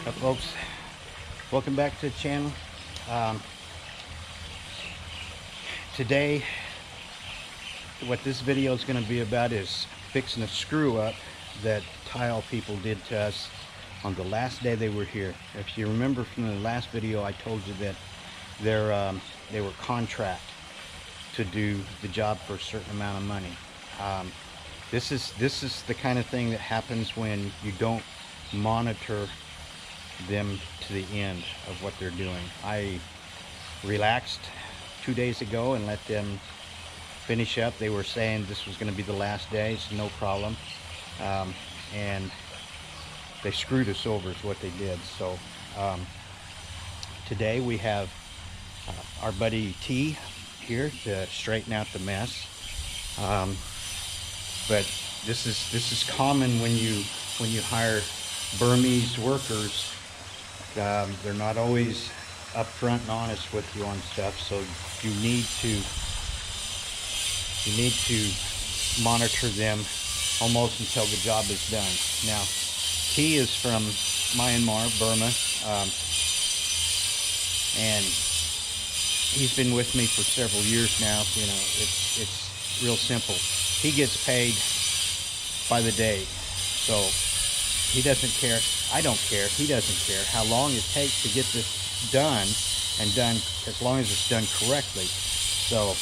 Hi folks, welcome back to the channel. Today what this video is going to be about is fixing a screw up that tile people did to us on the last day they were here. If you remember from the last video, I told you that they were contract to do the job for a certain amount of money. This is the kind of thing that happens when you don't monitor them to the end of what they're doing. I relaxed 2 days ago and let them finish up. They were saying this was going to be the last day, so no problem. And they screwed us over is what they did. So today we have our buddy T here to straighten out the mess. But this is common when you hire Burmese workers. They're not always upfront and honest with you on stuff, so you need to monitor them almost until the job is done. Now, T is from Myanmar, Burma, and he's been with me for several years now. You know, it's real simple. He gets paid by the day, so he doesn't care. I don't care. He doesn't care how long it takes to get this done, and done as long as it's done correctly. So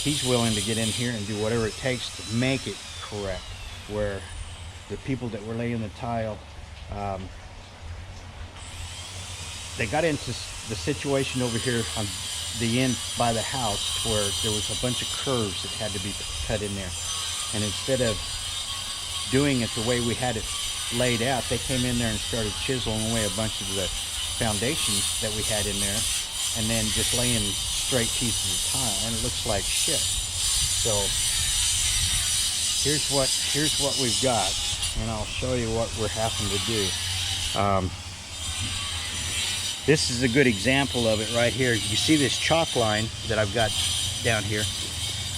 he's willing to get in here and do whatever it takes to make it correct, where the people that were laying the tile, they got into the situation over here on the end by the house where there was a bunch of curves that had to be cut in there, and instead of doing it the way we had it laid out, they came in there and started chiseling away a bunch of the foundations that we had in there, and then just laying straight pieces of tile, and it looks like shit. So here's what we've got, and I'll show you what we're having to do. This is a good example of it right here. You see this chalk line that I've got down here?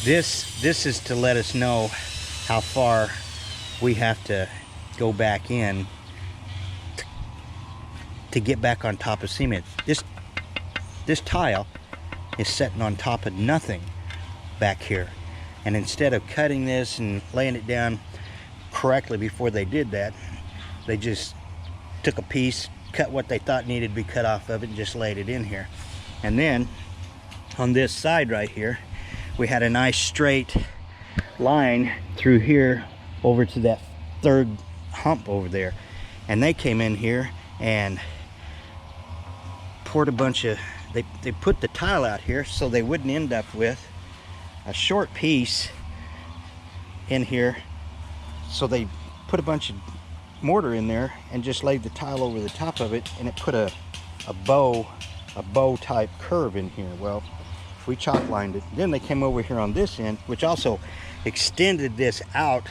This is to let us know how far we have to go back in to get back on top of cement. This tile is sitting on top of nothing back here, and instead of cutting this and laying it down correctly before they did that, they just took a piece, cut what they thought needed to be cut off of it, and just laid it in here. And then on this side right here, we had a nice straight line through here over to that third hump over there, and they came in here and poured a bunch of, they put the tile out here so they wouldn't end up with a short piece in here, so they put a bunch of mortar in there and just laid the tile over the top of it, and it put a bow type curve in here. Well, if we chalk lined it, then they came over here on this end, which also extended this out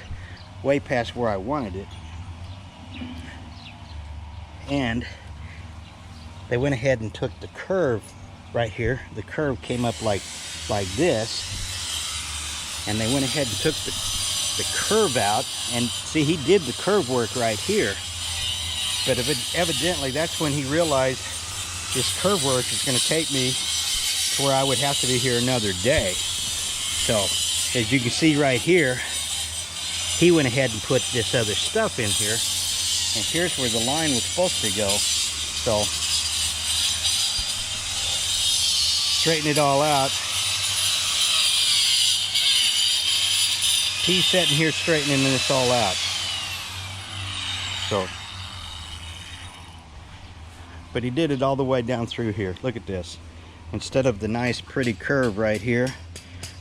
way past where I wanted it, and they went ahead and took the curve right here. The curve came up like this, and they went ahead and took the curve out, and see, he did the curve work right here, but evidently that's when he realized this curve work is going to take me to where I would have to be here another day. So as you can see right here, he went ahead and put this other stuff in here, and here's where the line was supposed to go. So straighten it all out. He's sitting here straightening this all out. So, but he did it all the way down through here. Look at this. Instead of the nice pretty curve right here,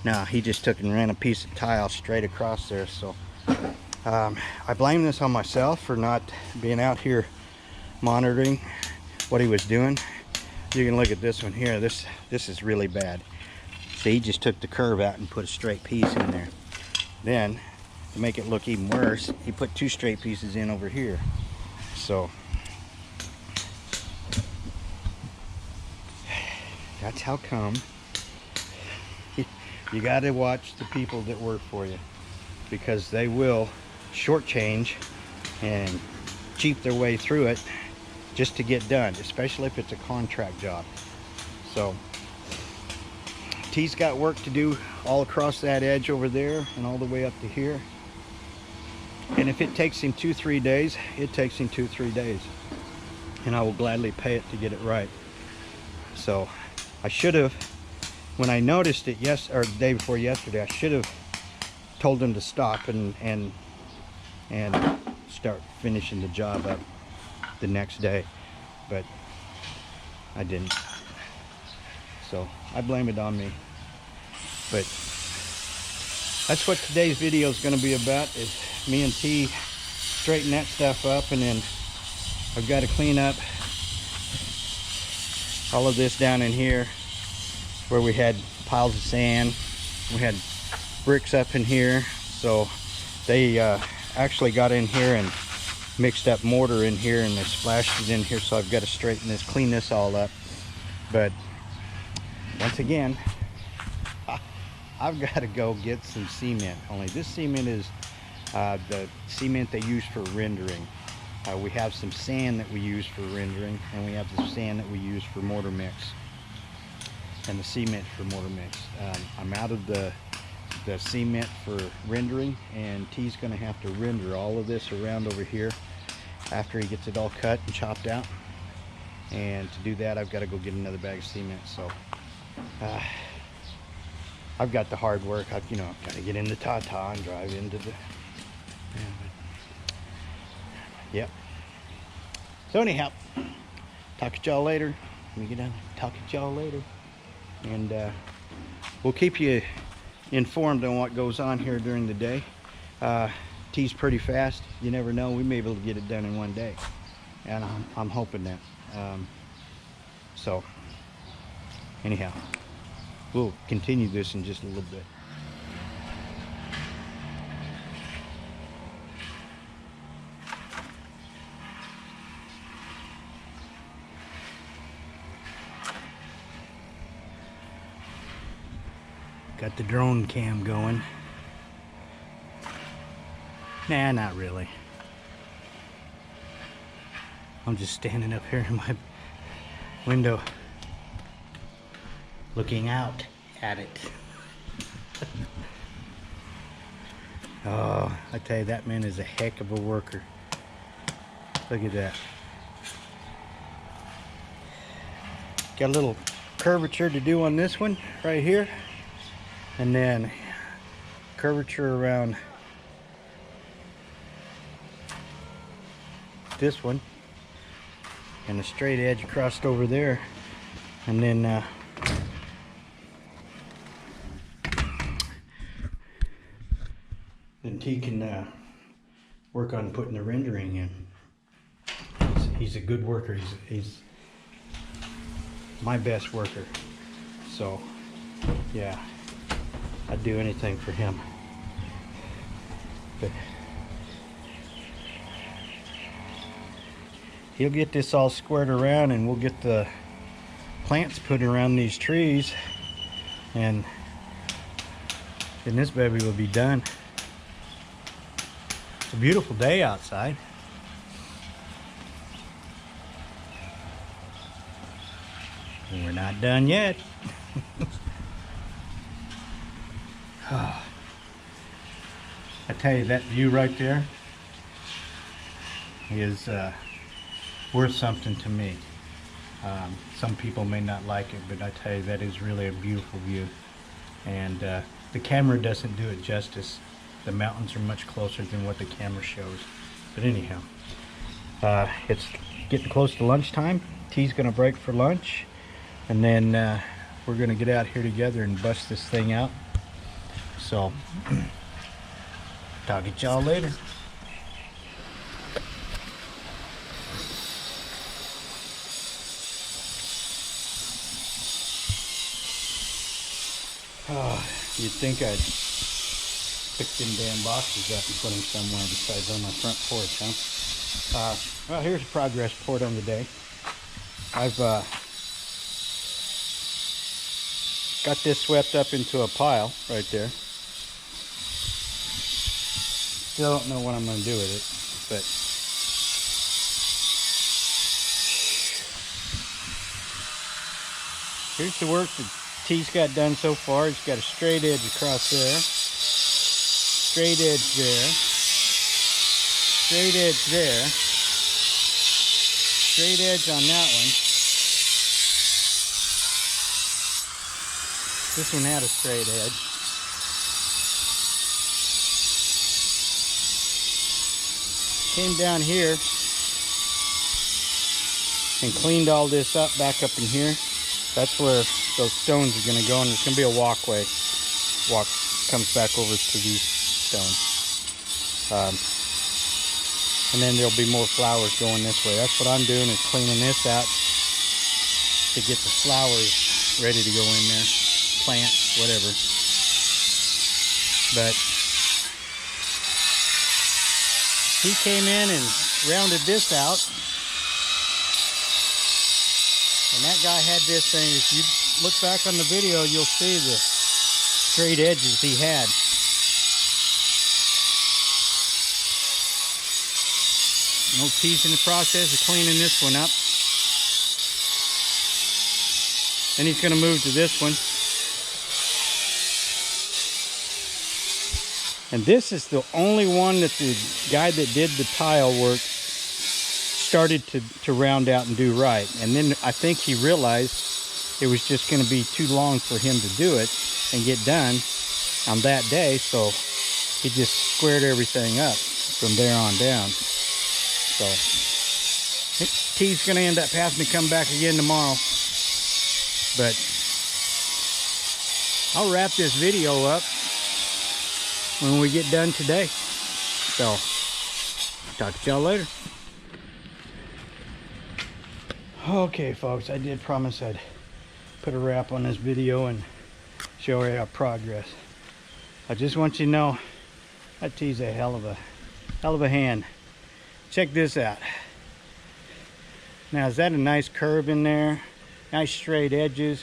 now he just took and ran a piece of tile straight across there. So I blame this on myself for not being out here monitoring what he was doing. You can look at this one here. This is really bad. See, he just took the curve out and put a straight piece in there. Then, to make it look even worse, he put two straight pieces in over here. So that's how come you got to watch the people that work for you, because they will shortchange and cheap their way through it just to get done, especially if it's a contract job. So T's got work to do all across that edge over there and all the way up to here. And if it takes him 2-3 days, it takes him 2-3 days. And I will gladly pay it to get it right. So I should have, when I noticed it the day before yesterday, I should have told him to stop and start finishing the job up the next day, but I didn't. So I blame it on me. But that's what today's video is going to be about, is me and T straighten that stuff up, and then I've got to clean up all of this down in here where we had piles of sand. We had bricks up in here, so they actually got in here and mixed up mortar in here, and they splashed it in here, so I've got to straighten this, clean this all up. But once again, I've got to go get some cement. Only this cement is the cement they use for rendering. We have some sand that we use for rendering, and we have the sand that we use for mortar mix, and the cement for mortar mix. I'm out of the cement for rendering, and T's going to have to render all of this around over here after he gets it all cut and chopped out. And to do that, I've got to go get another bag of cement. So I've got the hard work. I've got to get into Tata and drive into the... Yep. So anyhow, talk to y'all later. Let me get down. Talk to y'all later. And we'll keep you informed on what goes on here during the day. T's pretty fast. You never know. We may be able to get it done in one day. And I'm hoping that. So anyhow, we'll continue this in just a little bit. Got the drone cam going. Nah, not really. I'm just standing up here in my window looking out at it. Oh, I tell you, that man is a heck of a worker. Look at that. Got a little curvature to do on this one right here, and then curvature around this one, and a straight edge across over there, and then T can work on putting the rendering in. He's a good worker. He's my best worker. So yeah, I'd do anything for him. But he'll get this all squared around, and we'll get the plants put around these trees, and then this baby will be done. It's a beautiful day outside. And we're not done yet. I tell you, that view right there is worth something to me. Some people may not like it, but I tell you, that is really a beautiful view. And the camera doesn't do it justice. The mountains are much closer than what the camera shows. But anyhow, it's getting close to lunchtime. T's gonna break for lunch, and then we're gonna get out here together and bust this thing out. So talk to y'all later. Oh, you'd think I'd pick them damn boxes up and put them somewhere besides on my front porch, huh? Well, here's a progress report on the day. I've got this swept up into a pile right there. Still don't know what I'm going to do with it, but Here's the work that T's got done so far. He's got a straight edge across there. Straight edge there. Straight edge there. Straight edge on that one. This one had a straight edge. Came down here and cleaned all this up back up in here. That's where those stones are going to go, and there's going to be a walkway. Comes back over to these stones. And then there'll be more flowers going this way. That's what I'm doing, is cleaning this out to get the flowers ready to go in there. Plants, whatever. But he came in and rounded this out. And that guy had this thing. If you look back on the video, you'll see the straight edges he had. No T's in the process of cleaning this one up. Then he's going to move to this one. And this is the only one that the guy that did the tile work started to round out and do right. And then I think he realized it was just going to be too long for him to do it and get done on that day. So he just squared everything up from there on down. So T's going to end up having to come back again tomorrow. But I'll wrap this video up when we get done today. So talk to y'all later. Okay folks, I did promise I'd put a wrap on this video and show you our progress. I just want you to know that T's a hell of a hand. Check this out. Now, is that a nice curve in there? Nice straight edges.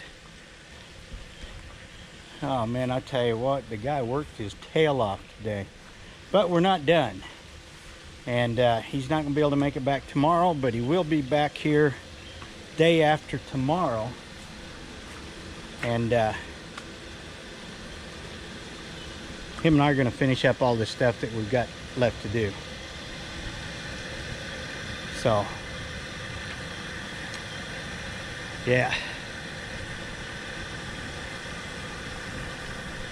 Oh man, I tell you what, the guy worked his tail off today. But we're not done. And he's not gonna be able to make it back tomorrow, but he will be back here day after tomorrow. And him and I are gonna finish up all the stuff that we've got left to do. So, yeah.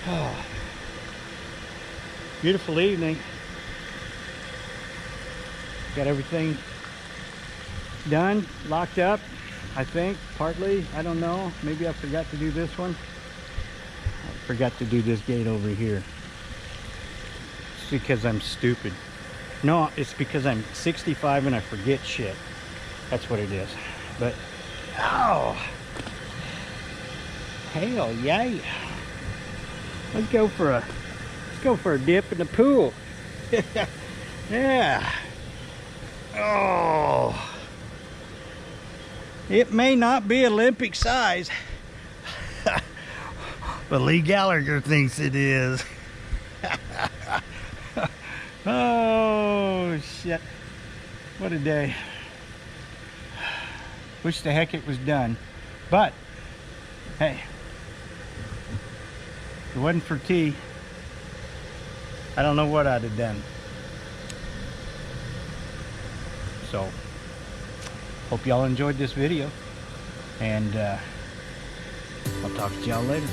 Oh, beautiful evening. Got everything done, locked up, I think, partly. I don't know. Maybe I forgot to do this one. I forgot to do this gate over here. It's because I'm stupid. No, it's because I'm 65 and I forget shit. That's what it is. But, oh, hell yay. Let's go for a dip in the pool. Yeah. Oh. It may not be Olympic size, but Lee Gallagher thinks it is. Oh shit, what a day. Wish the heck it was done, but hey, if it wasn't for T, I don't know what I'd have done. So hope y'all enjoyed this video, and I'll talk to y'all later.